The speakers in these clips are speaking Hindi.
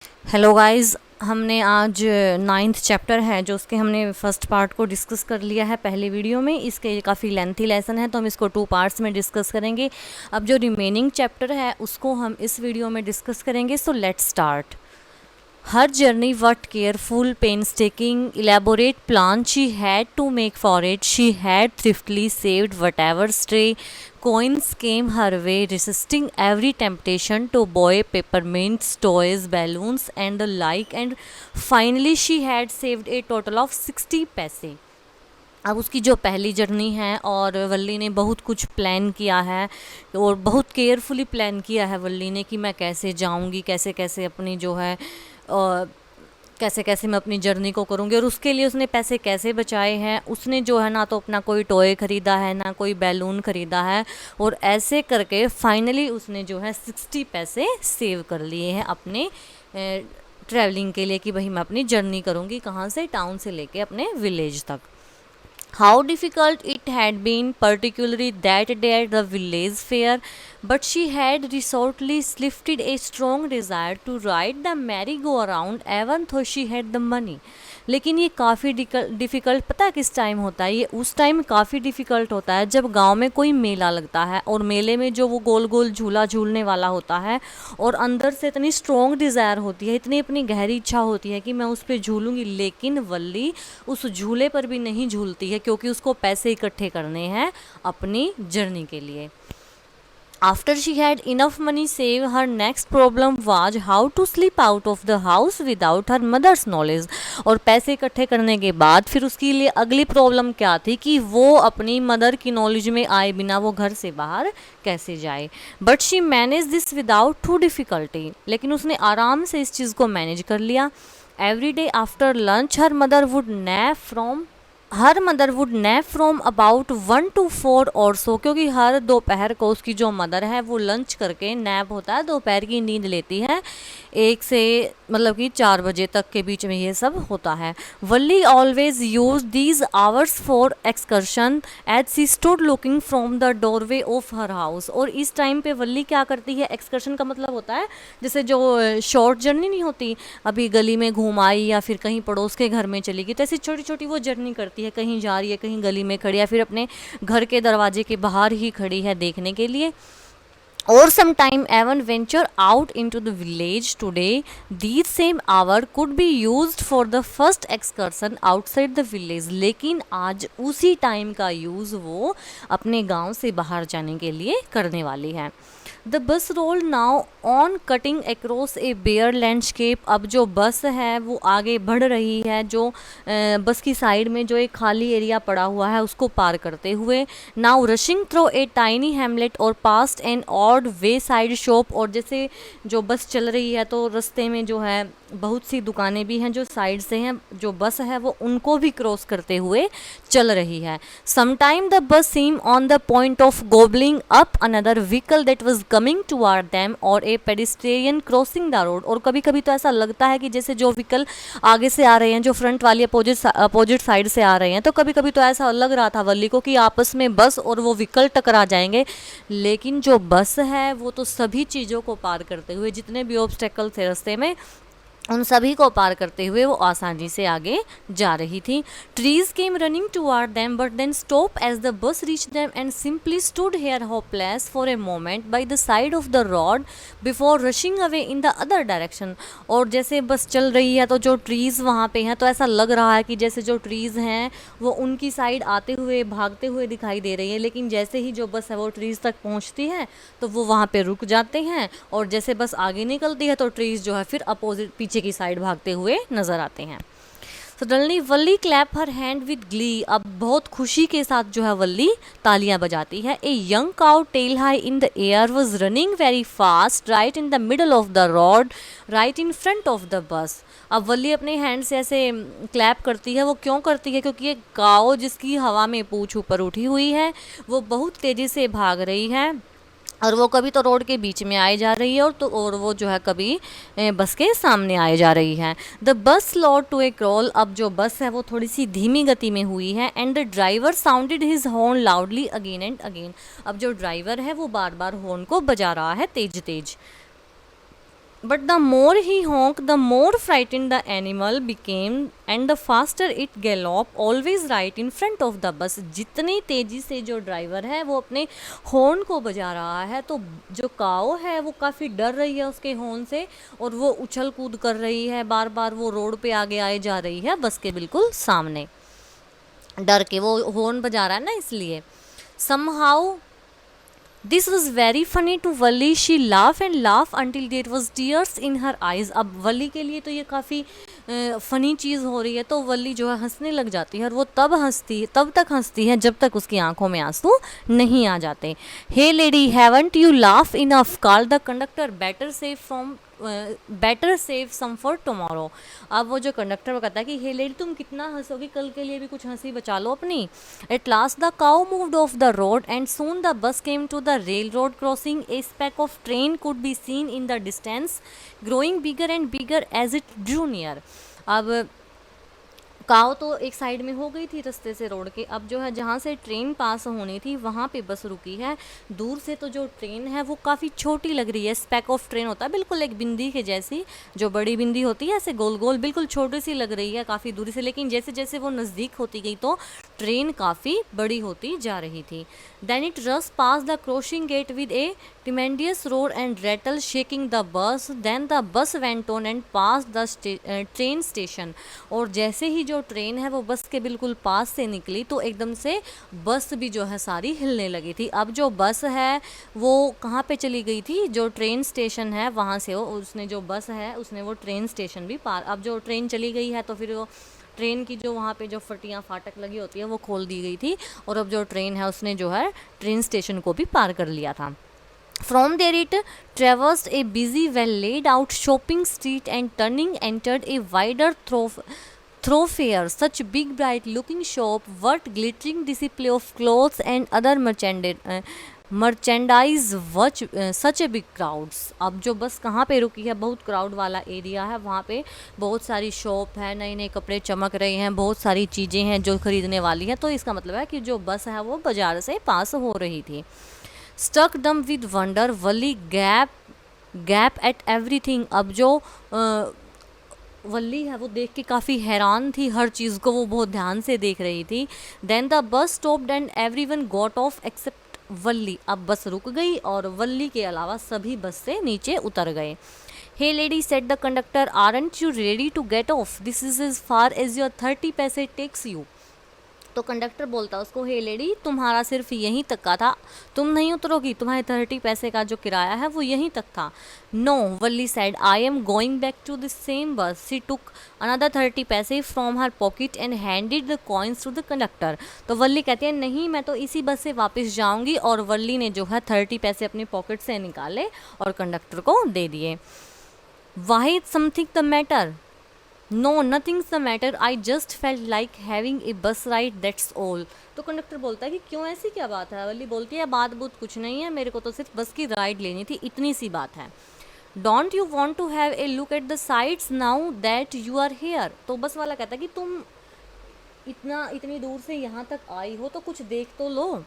हेलो गाइस, हमने आज नाइन्थ चैप्टर है जो उसके हमने फर्स्ट पार्ट को डिस्कस कर लिया है पहले वीडियो में। इसके काफ़ी लेंथी लेसन है तो हम इसको 2 पार्ट्स में डिस्कस करेंगे। अब जो रिमेनिंग चैप्टर है उसको हम इस वीडियो में डिस्कस करेंगे। So let's start. Her journey what careful, painstaking, elaborate plan she had to make for it. She had thriftily saved whatever stray coins came her way, resisting every temptation to buy peppermints, toys, balloons, and the like. And finally, she had saved a total of 60 पैसे। अब उसकी जो पहली जर्नी है और वल्ली ने बहुत कुछ प्लान किया है और बहुत केयरफुली प्लान किया है वल्ली ने कि मैं कैसे जाऊंगी, कैसे कैसे अपनी जो है कैसे कैसे मैं अपनी जर्नी को करूँगी। और उसके लिए उसने पैसे कैसे बचाए हैं। उसने जो है ना तो अपना कोई टॉय ख़रीदा है ना कोई बैलून ख़रीदा है, और ऐसे करके फाइनली उसने जो है 60 पैसे सेव कर लिए हैं अपने ट्रैवलिंग के लिए कि भाई मैं अपनी जर्नी करूँगी कहाँ से, टाउन से लेके अपने विलेज तक। How difficult it had been, particularly that day at the village fair, but she had resolutely lifted a strong desire to ride the merry-go-round even though she had the money. लेकिन ये काफ़ी डिफ़िकल्ट पता है किस टाइम होता है? ये उस टाइम काफ़ी डिफ़िकल्ट होता है जब गांव में कोई मेला लगता है और मेले में जो वो गोल गोल झूला झूलने वाला होता है और अंदर से इतनी स्ट्रॉन्ग डिज़ायर होती है, इतनी अपनी गहरी इच्छा होती है कि मैं उस पर झूलूंगी, लेकिन वल्ली उस झूले पर भी नहीं झूलती है क्योंकि उसको पैसे इकट्ठे करने हैं अपनी जर्नी के लिए। After she had enough money saved, her next problem was how to slip out of the house without her mother's knowledge. और पैसे इकट्ठे करने के बाद फिर उसके लिए अगली प्रॉब्लम क्या थी कि वो अपनी मदर की नॉलेज में आए बिना वो घर से बाहर कैसे जाए। But she manage this without too difficulty, लेकिन उसने आराम से इस चीज़ को मैनेज कर लिया। Every day after lunch her mother would nap from about 1 to 4 और सो, क्योंकि हर दोपहर को उसकी जो मदर है वो लंच करके, नैप होता है दोपहर की नींद लेती है 1 से मतलब कि 4 बजे तक के बीच में ये सब होता है। Valli always use these hours for excursion as she stood looking from the doorway of her house. और इस टाइम पे वल्ली क्या करती है, एक्सकर्शन का मतलब होता है जैसे जो शॉर्ट जर्नी नहीं होती, अभी गली में घूम आई या फिर कहीं पड़ोस के घर में चली गई, तो ऐसी छोटी छोटी वो जर्नी करती है, कहीं जा रही है, कहीं गली में खड़ी है, फिर अपने घर के दरवाजे के बाहर ही खड़ी है देखने के लिए। Or sometime even venture out into the village. Today these same hour could be used for the first excursion outside the village, लेकिन आज उसी टाइम का यूज़ वो अपने गांव से बाहर जाने के लिए करने वाली है। The bus roll now on cutting across a bare landscape. अब जो बस है वो आगे बढ़ रही है, जो बस की साइड में जो एक खाली एरिया पड़ा हुआ है उसको पार करते हुए। Now rushing through a tiny hamlet और past an odd wayside shop. और जैसे जो बस चल रही है तो रास्ते में जो है बहुत सी दुकानें भी हैं जो साइड से हैं, जो बस है वो उनको भी क्रॉस करते हुए चल रही है। Sometime the bus seemed on the point of gobbling up another vehicle that was coming toward them or a pedestrian crossing the road. और कभी कभी तो ऐसा लगता है कि जैसे जो व्हीकल आगे से आ रहे हैं, जो फ्रंट वाली अपोजिट साइड से आ रहे हैं, तो कभी कभी तो ऐसा लग रहा था वल्ली को कि आपस में बस और वो व्हीकल टकरा जाएंगे, लेकिन जो बस है वो तो सभी चीज़ों को पार करते हुए, जितने भी ऑब्स्टेकल थे रास्ते में उन सभी को पार करते हुए वो आसानी से आगे जा रही थी। Trees came running toward them but then stop as the bus reach them and simply stood there hopeless for a moment by the side of the road before rushing away in the other direction. और जैसे बस चल रही है तो जो ट्रीज़ वहाँ पे हैं तो ऐसा लग रहा है कि जैसे जो ट्रीज़ हैं वो उनकी साइड आते हुए भागते हुए दिखाई दे रही है, लेकिन जैसे ही जो बस है वो ट्रीज़ तक पहुँचती है तो वो वहाँ पे रुक जाते हैं, और जैसे बस आगे निकलती है तो ट्रीज़ जो है फिर अपोजिट पीछे की साइड भागते हुए नजर आते हैं। Suddenly Valli clap her hand with Glee. अब बहुत खुशी के साथ जो है वल्ली तालियां बजाती है। A young cow tail high in the air was running very fast right in the middle of the road right in front of the bus. अब वल्ली अपने हैंड से ऐसे क्लैप करती है। वो क्यों करती है? क्योंकि ये काऊ जिसकी हवा में पूंछ ऊपर उठी हुई है वो बहुत तेज़ी से भाग रही है, और वो कभी तो रोड के बीच में आए जा रही है और वो जो है कभी बस के सामने आए जा रही है। द बस स्लोड टू ए क्रॉल। अब जो बस है वो थोड़ी सी धीमी गति में हुई है। And the driver sounded his horn loudly again and again. अब जो ड्राइवर है वो बार बार हॉर्न को बजा रहा है तेज तेज। But the more he honked, the more frightened the animal became, and the faster it galloped, always right in front of the bus. जितनी तेजी से जो ड्राइवर है वो अपने हॉर्न को बजा रहा है, तो जो काओ है वो काफ़ी डर रही है उसके हॉर्न से, और वो उछल कूद कर रही है, बार बार वो रोड पे आगे आए जा रही है बस के बिल्कुल सामने, डर के, वो हॉर्न बजा रहा है ना इसलिए. Somehow this was very funny to Valli. She laughed and laughed until there was tears in her eyes. अब वल्ली के लिए तो ये काफ़ी फ़नी चीज़ हो रही है, तो वल्ली जो है हंसने लग जाती है, और वो तब तक हंसती है जब तक उसकी आंखों में आंसू नहीं आ जाते. Hey lady, haven't you laugh enough, call the conductor, better save some for tomorrow. अब वो जो कंडक्टर वो कहता है कि हे लेडी, तुम कितना हंसोगी, कल के लिए भी कुछ हंसी बचा लो अपनी. At last the cow moved off the road and soon the bus came to the railroad crossing. A speck of train could be seen in the distance, growing bigger and bigger as it drew near. अब काव तो एक साइड में हो गई थी रास्ते से, रोड के. अब जो है जहाँ से ट्रेन पास होनी थी वहाँ पे बस रुकी है. दूर से तो जो ट्रेन है वो काफ़ी छोटी लग रही है. स्पेक ऑफ ट्रेन होता है बिल्कुल एक बिंदी के जैसी, जो बड़ी बिंदी होती है ऐसे गोल गोल, बिल्कुल छोटी सी लग रही है काफ़ी दूरी से, लेकिन जैसे जैसे वो नज़दीक होती गई तो ट्रेन काफ़ी बड़ी होती जा रही थी. Then it rush past the crossing gate with a tremendous roar and rattle shaking the bus. Then the bus went on and passed the train station. और जैसे ही जो ट्रेन है वो बस के बिल्कुल पास से निकली तो एकदम से बस भी जो है सारी हिलने लगी थी. अब जो बस है वो कहाँ पे चली गई थी, जो ट्रेन स्टेशन है वहाँ से उसने, जो बस है उसने वो ट्रेन स्टेशन भी पार. अब जो ट्रेन चली गई है तो फिर वो ट्रेन की जो वहाँ पे जो फटियाँ फाटक लगी होती है वो खोल दी गई थी, और अब जो ट्रेन है उसने जो है ट्रेन स्टेशन को भी पार कर लिया था. From there it traversed a busy, well laid out shopping street and turning entered a wider thoroughfare. Such big bright looking shop, what glittering display of clothes and other merchandise, such a big crowds. अब जो बस कहाँ पे रुकी है, बहुत क्राउड वाला एरिया है, वहाँ पे बहुत सारी शॉप है, नए नए कपड़े चमक रहे हैं, बहुत सारी चीज़ें हैं जो खरीदने वाली है. तो इसका मतलब है कि जो बस है वो बाजार से पास हो रही थी. Struck dumb with wonder, Valli gap at everything. अब जो वल्ली है वो देख के काफ़ी हैरान थी, हर चीज़ को वो बहुत ध्यान से देख रही थी. Then the bus stopped and everyone got off except Valli. अब बस रुक गई और वल्ली के अलावा सभी बस से नीचे उतर गए. Hey lady, said the conductor, aren't you ready to get off, this is as far as your 30 पैसे टेक्स यू. तो कंडक्टर बोलता उसको, हे लेडी, तुम्हारा सिर्फ यहीं तक का था, तुम नहीं उतरोगी, तुम्हारे 30 पैसे का जो किराया है वो यहीं तक था. No, Valli said, I am going back to the same bus. She took another 30 paise from her pocket and handed the coins to the conductor. तो वल्ली कहती है, नहीं, मैं तो इसी बस से वापस जाऊंगी, और वल्ली ने जो है 30 पैसे अपनी पॉकेट से निकाले और कंडक्टर को दे दिए. वाहिद, something the matter? No, nothing's the matter, I just felt like having a bus ride, that's all. तो कंडक्टर बोलता है कि क्यों, ऐसी क्या बात है? वल्ली बोलती है, बात बुत कुछ नहीं है, मेरे को तो सिर्फ बस की राइड लेनी थी, इतनी सी बात है. Don't you want to have a look at the sides now that you are here. तो बस वाला कहता है कि तुम इतनी दूर से यहाँ तक आई हो तो कुछ देख तो लो.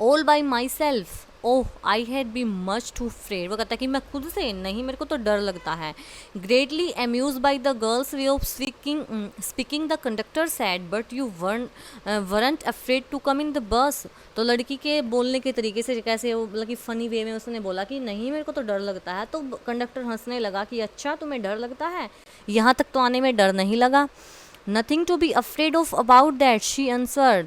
All by myself, oh I had be much too afraid. वो कहता है कि मैं खुद से नहीं, मेरे को तो डर लगता है. Greatly amuse by the girl's way of speaking the conductor said, but you weren't afraid to come in the bus. तो लड़की के बोलने के तरीके से कैसे, मतलब कि फ़नी वे में उसने बोला कि नहीं, मेरे को तो डर लगता है. तो कंडक्टर हंसने लगा कि अच्छा, तुम्हें डर लगता है, यहाँ तक तो आने में डर नहीं लगा. Nothing to be afraid of about that, she answered.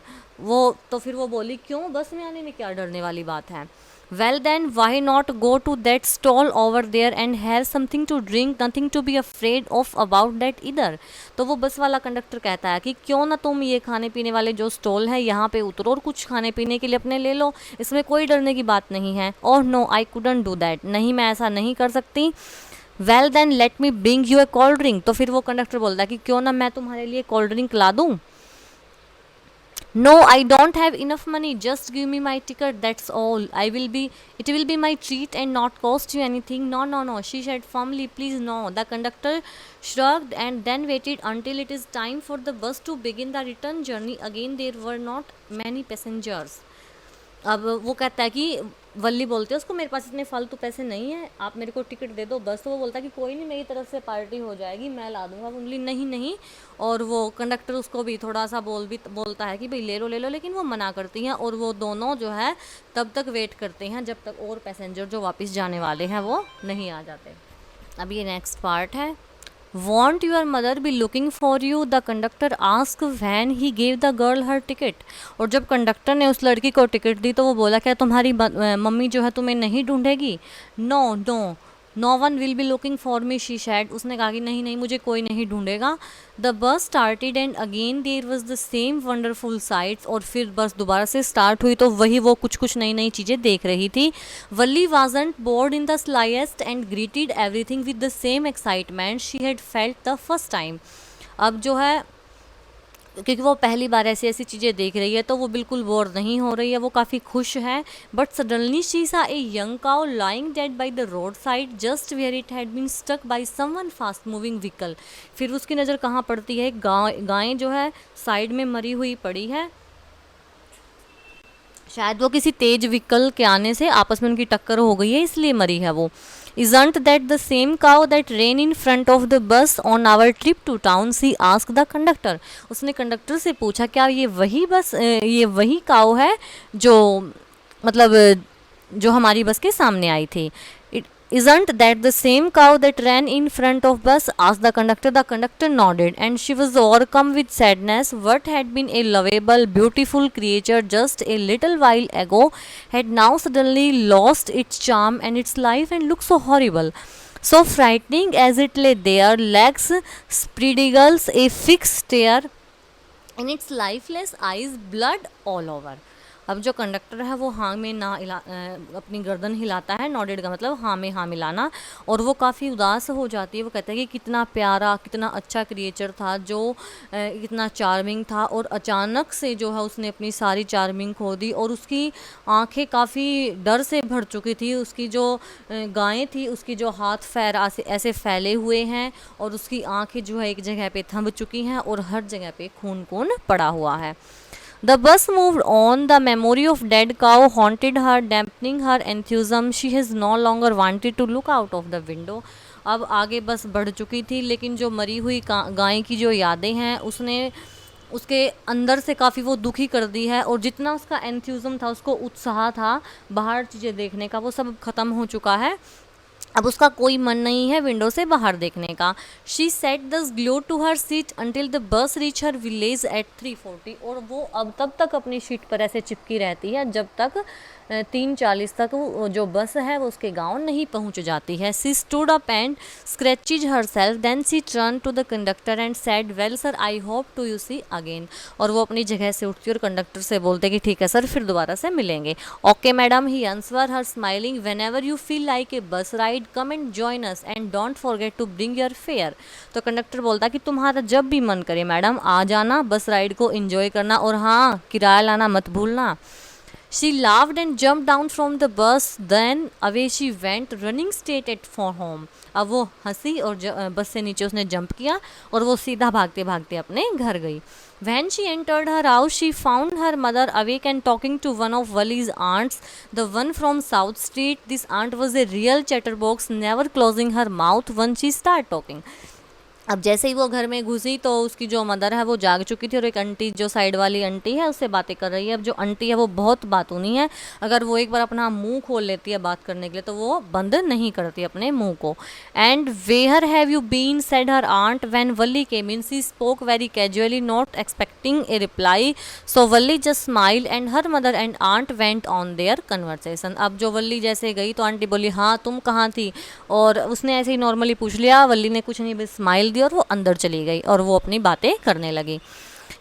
तो फिर वो बोली, क्यों, बस में आने में क्या डरने वाली बात है? Well then, why not go to that stall over there and have something to drink, nothing to be afraid of about that इधर. तो वो बस वाला कंडक्टर कहता है कि क्यों ना तुम ये खाने पीने वाले जो स्टॉल है यहाँ पे उतरो और कुछ खाने पीने के लिए अपने ले लो, इसमें कोई डरने की बात नहीं है. Oh no, I couldn't do that, नहीं, मैं ऐसा नहीं कर सकती. Well then, let me bring you a cold drink. तो फिर वो कंडक्टर बोलता है कि क्यों ना मैं तुम्हारे लिए कोल्ड ड्रिंक ला दूँ. No, I don't have enough money. Just give me my ticket. That's all. It will be my treat and not cost you anything. No, no, no, she said firmly. Please, no. The conductor shrugged and then waited until it is time for the bus to begin the return journey. Again, there were not many passengers. अब वो कहता है कि वल्ली बोलती है उसको, मेरे पास इतने फालतू पैसे नहीं है, आप मेरे को टिकट दे दो बस। तो वो बोलता है कि कोई नहीं, मेरी तरफ से पार्टी हो जाएगी, मैं ला दूंगा। बोली नहीं नहीं। और वो कंडक्टर उसको भी थोड़ा सा बोलता है कि भाई ले लो, लेकिन वो मना करती हैं। और वो दोनों जो है तब तक वेट करते हैं जब तक और पैसेंजर जो वापस जाने वाले हैं वो नहीं आ जाते। अब ये नेक्स्ट पार्ट है। Won't your mother be looking for you? The conductor asked when he gave the girl her ticket. और जब कंडक्टर ने उस लड़की को टिकट दी तो वो बोला, क्या तुम्हारी मम्मी जो है तुम्हें नहीं ढूंढेगी? No no, no one will be looking for me, she said. उसने कहा कि नहीं नहीं, मुझे कोई नहीं ढूंढेगा। The bus started and again there was the same wonderful sights. और फिर बस दोबारा से स्टार्ट हुई तो वही वो कुछ कुछ नई नई चीज़ें देख रही थी। Valli wasn't bored in the slightest and greeted everything with the same excitement she had felt the first time. अब जो है, क्योंकि वो पहली बार ऐसी ऐसी चीज़ें देख रही है तो वो बिल्कुल बोर नहीं हो रही है, वो काफ़ी खुश है। But suddenly she saw a young cow lying dead by the roadside just where it had been stuck by someone fast moving vehicle. फिर उसकी नज़र कहाँ पड़ती है? गाय जो है साइड में मरी हुई पड़ी है। शायद वो किसी तेज व्हीकल के आने से आपस में उनकी टक्कर हो गई है, इसलिए मरी है वो। Isn't that the same cow that ran in front of the bus on our trip to town? She asked the conductor. उसने कंडक्टर से पूछा, क्या ये वही काऊ है जो मतलब जो हमारी बस के सामने आई थी? Isn't that the same cow that ran in front of bus? asked the conductor. The conductor nodded, and she was overcome with sadness. What had been a lovable, beautiful creature just a little while ago had now suddenly lost its charm and its life and looked so horrible. So frightening as it lay there, legs spread eagles, a fixed stare in its lifeless eyes, blood all over. अब जो कंडक्टर है वो हाँ में अपनी गर्दन हिलाता है, नॉडेड का मतलब हाँ में हाँ मिलाना। और वो काफ़ी उदास हो जाती है। वो कहता है कि कितना प्यारा, कितना अच्छा क्रिएचर था जो कितना चार्मिंग था, और अचानक से जो है उसने अपनी सारी चार्मिंग खो दी। और उसकी आंखें काफ़ी डर से भर चुकी थी। उसकी जो गायें थी उसकी जो हाथ पैर ऐसे फैले हुए हैं, और उसकी आंखें जो है एक जगह पे थम चुकी हैं और हर जगह पे खून खून पड़ा हुआ है। The bus moved on. The memory of dead cow haunted her, dampening her enthusiasm. She has no longer wanted to look out of the window. अब आगे बस बढ़ चुकी थी, लेकिन जो मरी हुई गाय की जो यादें हैं उसने उसके अंदर से काफ़ी वो दुखी कर दी है। और जितना उसका एंथ्यूज़म था, उसको उत्साह था बाहर चीज़ें देखने का, वो सब ख़त्म हो चुका है। अब उसका कोई मन नहीं है विंडो से बाहर देखने का। She sat thus glue to her seat until the bus reach her village at 3:40। और वो अब तब तक अपनी सीट पर ऐसे चिपकी रहती है जब तक 3:40 तक वो जो बस है वो उसके गांव नहीं पहुंच जाती है। She stood up and scratches herself, then she turn to the conductor and said, well sir, I hope to you see again. और वो अपनी जगह से उठती है और कंडक्टर से बोलते कि ठीक है सर, फिर दोबारा से मिलेंगे। Okay madam, he answer her smiling, whenever you feel like a bus ride come and join us and don't forget to bring your fare. तो कंडक्टर बोलता कि तुम्हारा जब भी मन करे मैडम आ जाना, बस राइड को एंजॉय करना, और हाँ किराया लाना मत भूलना। She laughed and jumped down from the bus. Then away she went, running straight at for home. अब वो हंसी और बस से नीचे उसने जंप किया और वो सीधा भागते भागते अपने घर गई। When she entered her house, she found her mother awake and talking to one of Wally's aunts, the one from South Street. This aunt was a real chatterbox, never closing her mouth when she started talking. अब जैसे ही वो घर में घुसी तो उसकी जो मदर है वो जाग चुकी थी, और एक आंटी जो साइड वाली आंटी है उससे बातें कर रही है। अब जो आंटी है वो बहुत बातूनी है, अगर वो एक बार अपना मुंह खोल लेती है बात करने के लिए तो वो बंद नहीं करती अपने मुंह को। And where have you been, said her aunt when Valli came in. She spoke very casually, not expecting a reply, so Valli just smiled and her mother and aunt went on their conversation. अब जो वल्ली जैसे गई तो आंटी बोली हाँ तुम कहाँ थी, और उसने ऐसे ही नॉर्मली पूछ लिया। वल्ली ने कुछ नहीं बस स्माइल और वो अंदर चली गई और वो अपनी बातें करने लगी।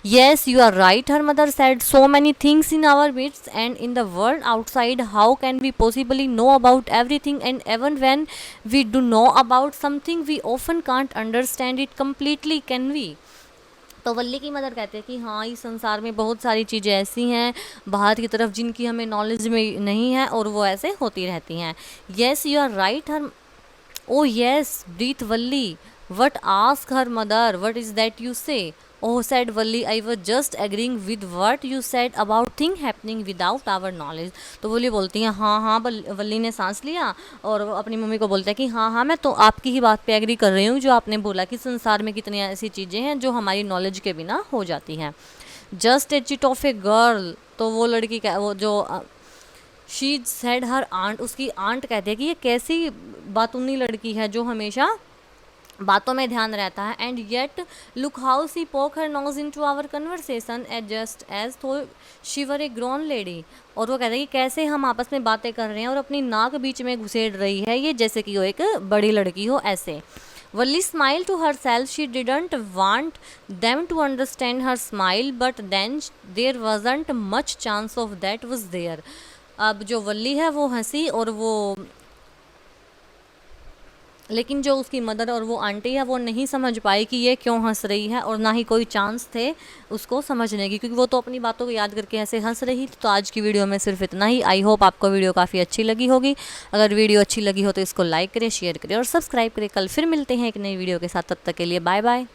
Yes, you are right, her mother said. So many things in our midst and in the world outside. How can we possibly know about everything? And even when we do know about something, we often can't understand it completely, can we? तो वल्ली की मदर कहते हैं कि हाँ, इस संसार में बहुत सारी चीज़ें ऐसी हैं बाहर की तरफ जिनकी हमें नॉलेज में नहीं है, और वो ऐसे होती रहती हैं। Yes, you are right, her. Oh yes, breathed Valli. What ask her mother what is that you say. Oh said Valli, I was just agreeing with what you said about thing happening without our knowledge. तो वल्ली बोलती हैं हाँ हाँ, वल्ली ने सांस लिया और वो अपनी मम्मी को बोलता है कि हाँ हाँ, मैं तो आपकी ही बात पे एग्री कर रही हूँ, जो आपने बोला कि संसार में कितनी ऐसी चीज़ें हैं जो हमारी नॉलेज के बिना हो जाती हैं। Just a chit of a girl, तो वो लड़की का वो जो शी सेड हर आंट, उसकी आंट कहती है कि ये कैसी बातूनी लड़की है जो हमेशा बातों में ध्यान रहता है। And yet look how she poke her nose into our conversation as just as though she were a grown lady. और वो कहते हैं कि कैसे हम आपस में बातें कर रहे हैं और अपनी नाक बीच में घुसेड़ रही है ये, जैसे कि वो एक बड़ी लड़की हो ऐसे। Valli smiled to herself. She didn't want them to understand her smile, but then there wasn't much chance of that was there. अब जो वल्ली है वो हंसी, और वो लेकिन जो उसकी मदर और वो आंटी है वो नहीं समझ पाई कि ये क्यों हंस रही है, और ना ही कोई चांस थे उसको समझने की, क्योंकि वो तो अपनी बातों को याद करके ऐसे हंस रही थी। तो आज की वीडियो में सिर्फ इतना ही। आई होप आपको वीडियो काफ़ी अच्छी लगी होगी। अगर वीडियो अच्छी लगी हो तो इसको लाइक करें, शेयर करें और सब्सक्राइब करें। कल फिर मिलते हैं एक नई वीडियो के साथ, तब तक के लिए बाय बाय।